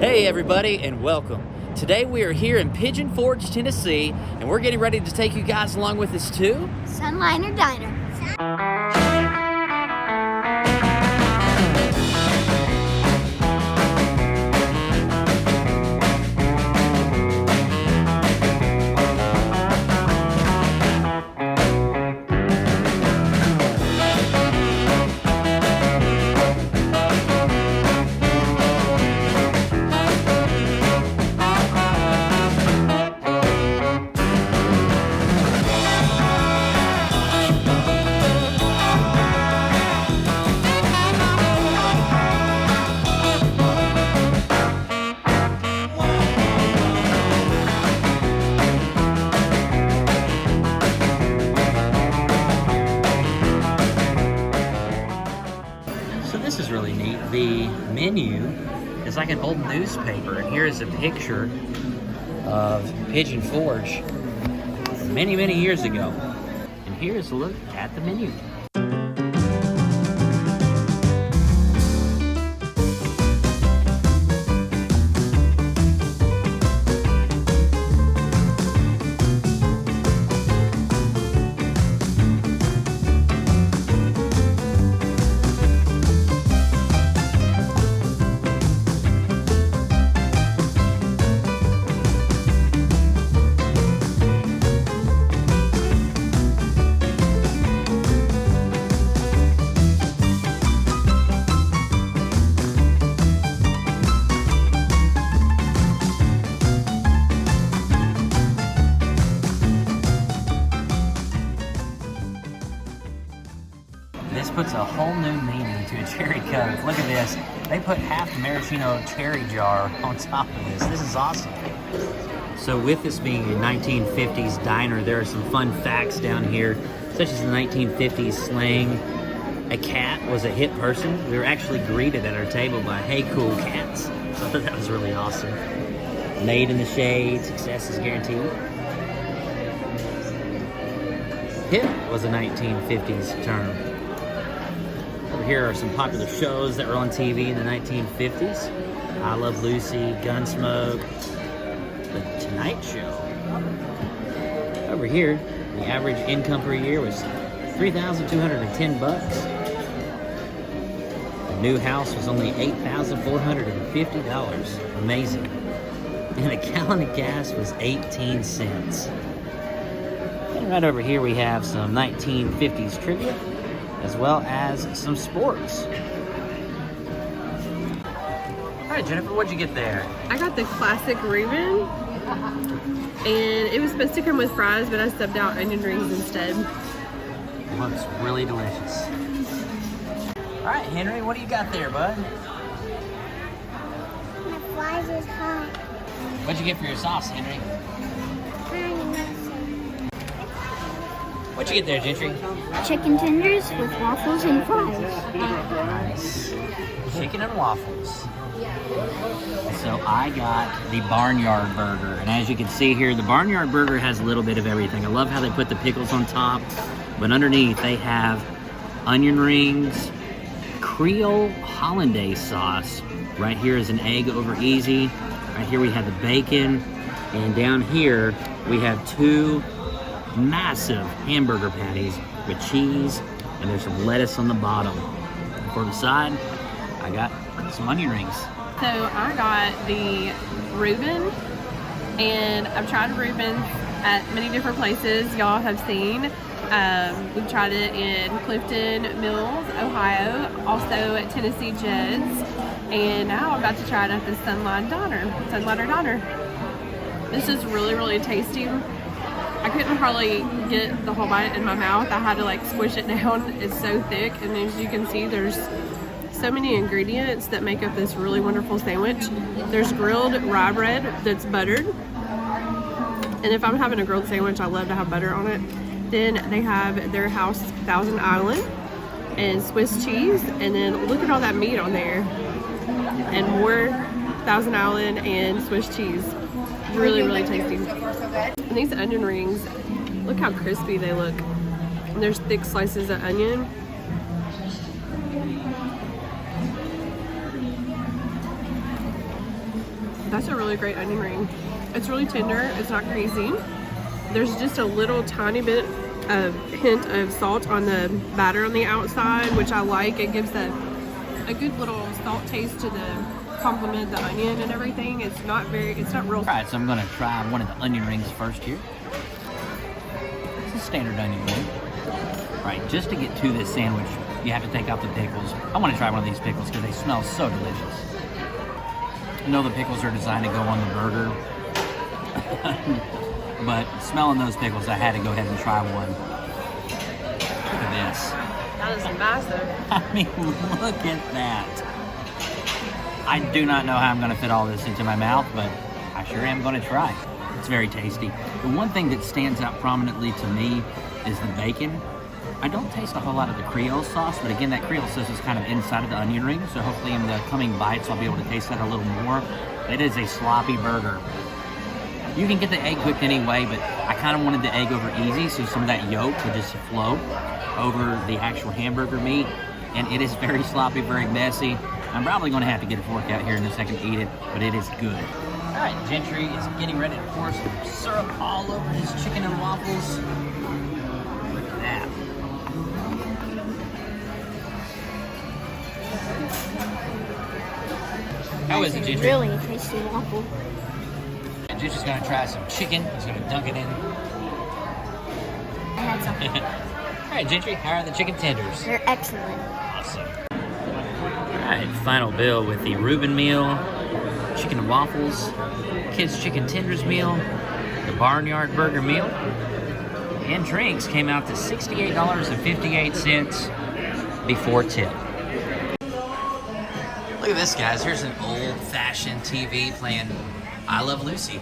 Hey everybody, and welcome. Today we are here in Pigeon Forge, Tennessee, and we're getting ready to take you guys along with us to Sunliner Diner. This is really neat. The menu is like an old newspaper, and here is a picture of Pigeon Forge many, many years ago. And here's a look at the menu. This puts a whole new meaning to a cherry Coke. Look at this. They put half the maraschino cherry jar on top of this. This is awesome. So with this being a 1950s diner, there are some fun facts down here, such as the 1950s slang. A cat was a hip person. We were actually greeted at our table by "Hey, cool cats." So that was really awesome. Made in the shade, success is guaranteed. Hip was a 1950s term. Over here are some popular shows that were on TV in the 1950s. I Love Lucy, Gunsmoke, The Tonight Show. Over here, the average income per year was $3,210. The new house was only $8,450. Amazing. And a gallon of gas was 18 cents. And right over here we have some 1950s trivia, as well as some sports. All right, Jennifer, what'd you get there? I got the classic Reuben, and it was supposed to come with fries, but I subbed out onion rings instead. It looks really delicious. All right, Henry, what do you got there, bud? My fries is hot. What'd you get for your sauce, Henry? What'd you get there, Gentry? Chicken tenders with waffles and fries. Nice. Chicken and waffles. So I got the Barnyard Burger. And as you can see here, the Barnyard Burger has a little bit of everything. I love how they put the pickles on top. But underneath, they have onion rings, Creole Hollandaise sauce. Right here is an egg over easy. Right here we have the bacon. And down here, we have two massive hamburger patties with cheese, and there's some lettuce on the bottom. For the side, I got some onion rings. So I got the Reuben, and I've tried Reuben at many different places y'all have seen. We've tried it in Clifton Mills, Ohio, also at Tennessee Jed's, and now I'm about to try it at the Sunliner Diner. This is really, really tasty. I couldn't hardly get the whole bite in my mouth. I had to like squish it down. It's so thick, and as you can see, there's so many ingredients that make up this really wonderful sandwich. There's grilled rye bread that's buttered, and if I'm having a grilled sandwich, I love to have butter on it. Then they have their house Thousand Island and Swiss cheese, and then look at all that meat on there, and more Thousand Island and Swiss cheese. Really, really tasty. And these onion rings, look how crispy they look. And there's thick slices of onion. That's a really great onion ring. It's really tender. It's not greasy. There's just a little tiny bit of hint of salt on the batter on the outside, which I like. It gives a good little salt taste to the complement the onion and everything. It's not real. All right, so I'm gonna try one of the onion rings first here. It's a standard onion ring. All right, just to get to this sandwich, you have to take out the pickles. I want to try one of these pickles because they smell so delicious. I know the pickles are designed to go on the burger, but smelling those pickles, I had to go ahead and try one. Look at this. That is massive. I mean, look at that. I do not know how I'm going to fit all this into my mouth, but I sure am going to try. It's very tasty. The one thing that stands out prominently to me is the bacon. I don't taste a whole lot of the Creole sauce, but again, that Creole sauce is kind of inside of the onion ring, so hopefully in the coming bites I'll be able to taste that a little more. It is a sloppy burger. You can get the egg cooked anyway, but I kind of wanted the egg over easy, so some of that yolk would just flow over the actual hamburger meat, and it is very sloppy, very messy. I'm probably going to have to get a fork out here in a second to eat it, but it is good. All right, Gentry is getting ready to pour some syrup all over his chicken and waffles. Look at that. How is it, Gentry? Really tasty waffle. Gentry's going to try some chicken. He's going to dunk it in. I had some. All right, Gentry, how are the chicken tenders? They're excellent. Awesome. All right, final bill with the Reuben meal, chicken and waffles, kids chicken tenders meal, the Barnyard Burger meal, and drinks came out to $68.58 before tip. Look at this, guys. Here's an old-fashioned TV playing I Love Lucy.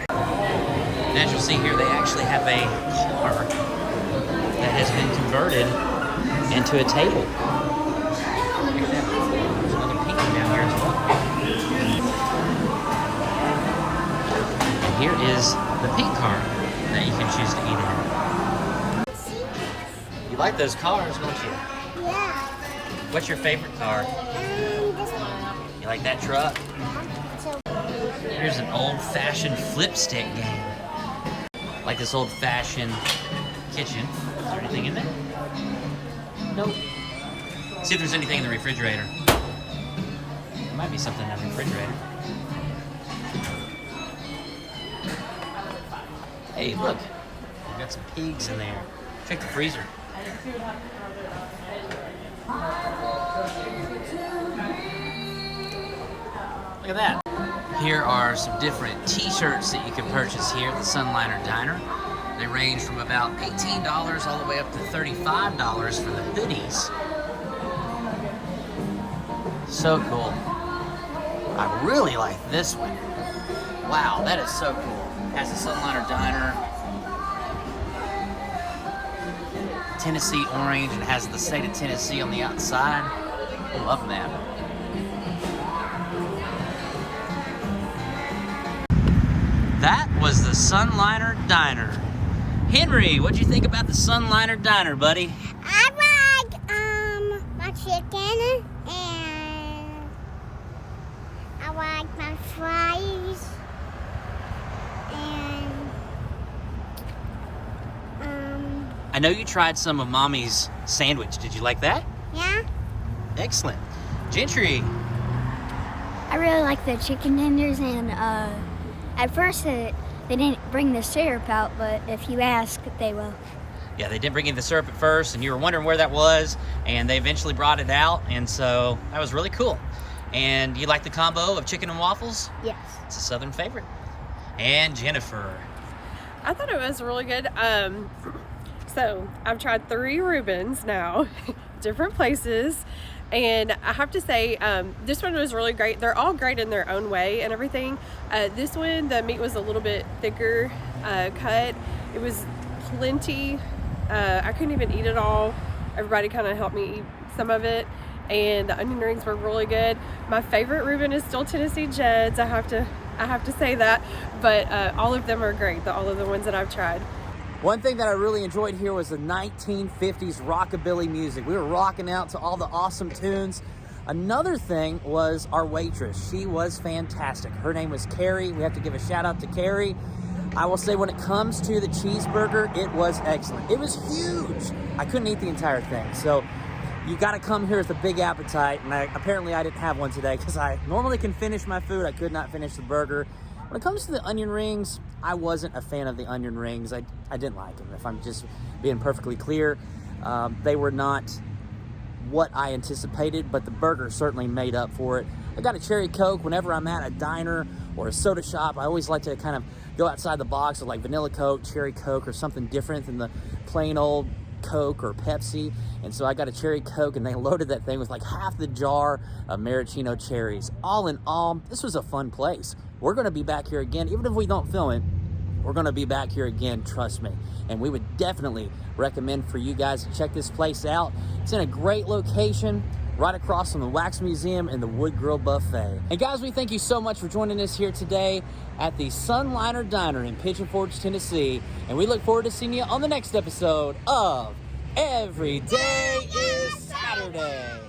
As you'll see here, they actually have a car that has been converted into a table. Look at that. There's another painting down here as well. And here is the pink car that you can choose to eat in. You like those cars, don't you? Yeah. What's your favorite car? This one. You like that truck? Here's an old-fashioned flip stick game. Like this old-fashioned kitchen. Is there anything in there? Nope. See if there's anything in the refrigerator. There might be something in the refrigerator. Hey, look. We've got some pigs in there. Check the freezer. Look at that. Here are some different t-shirts that you can purchase here at the Sunliner Diner. They range from about $18 all the way up to $35 for the hoodies. So cool. I really like this one. Wow, that is so cool. Has the Sunliner Diner. Tennessee orange and has the state of Tennessee on the outside. I love that. That was the Sunliner Diner. Henry, what'd you think about the Sunliner Diner, buddy? I like my chicken and I like my fries and I know you tried some of Mommy's sandwich. Did you like that? yeah. Excellent. Gentry. I really like the chicken tenders and at first they didn't bring the syrup out, but if you ask, they will. Yeah, they didn't bring in the syrup at first, and you were wondering where that was, and they eventually brought it out, and so that was really cool. And you like the combo of chicken and waffles? Yes. It's a Southern favorite. And Jennifer. I thought it was really good. So I've tried 3 Reubens now, different places. And I have to say, this one was really great. They're all great in their own way and everything. This one, the meat was a little bit thicker cut. It was plenty. I couldn't even eat it all. Everybody kind of helped me eat some of it. And the onion rings were really good. My favorite Reuben is still Tennessee Jed's. I have to say that. But all of them are great, all of the ones that I've tried. One thing that I really enjoyed here was the 1950s rockabilly music. We were rocking out to all the awesome tunes. Another thing was our waitress. She was fantastic. Her name was Carrie. We have to give a shout out to Carrie. I will say when it comes to the cheeseburger, it was excellent. It was huge. I couldn't eat the entire thing. So you got to come here with a big appetite. And apparently I didn't have one today because I normally can finish my food. I could not finish the burger. When it comes to the onion rings, I wasn't a fan of the onion rings. I didn't like them, if I'm just being perfectly clear. They were not what I anticipated, but the burger certainly made up for it. I got a cherry Coke whenever I'm at a diner or a soda shop. I always like to kind of go outside the box of like vanilla Coke, cherry Coke, or something different than the plain old Coke or Pepsi. And so I got a cherry Coke, and they loaded that thing with like half the jar of maraschino cherries. All in all, this was a fun place. We're going to be back here again. Even if we don't film it, we're going to be back here again, trust me. And we would definitely recommend for you guys to check this place out. It's in a great location, right across from the Wax Museum and the Wood Grill Buffet. And guys, we thank you so much for joining us here today at the Sunliner Diner in Pigeon Forge, Tennessee. And we look forward to seeing you on the next episode of Every Day is Saturday.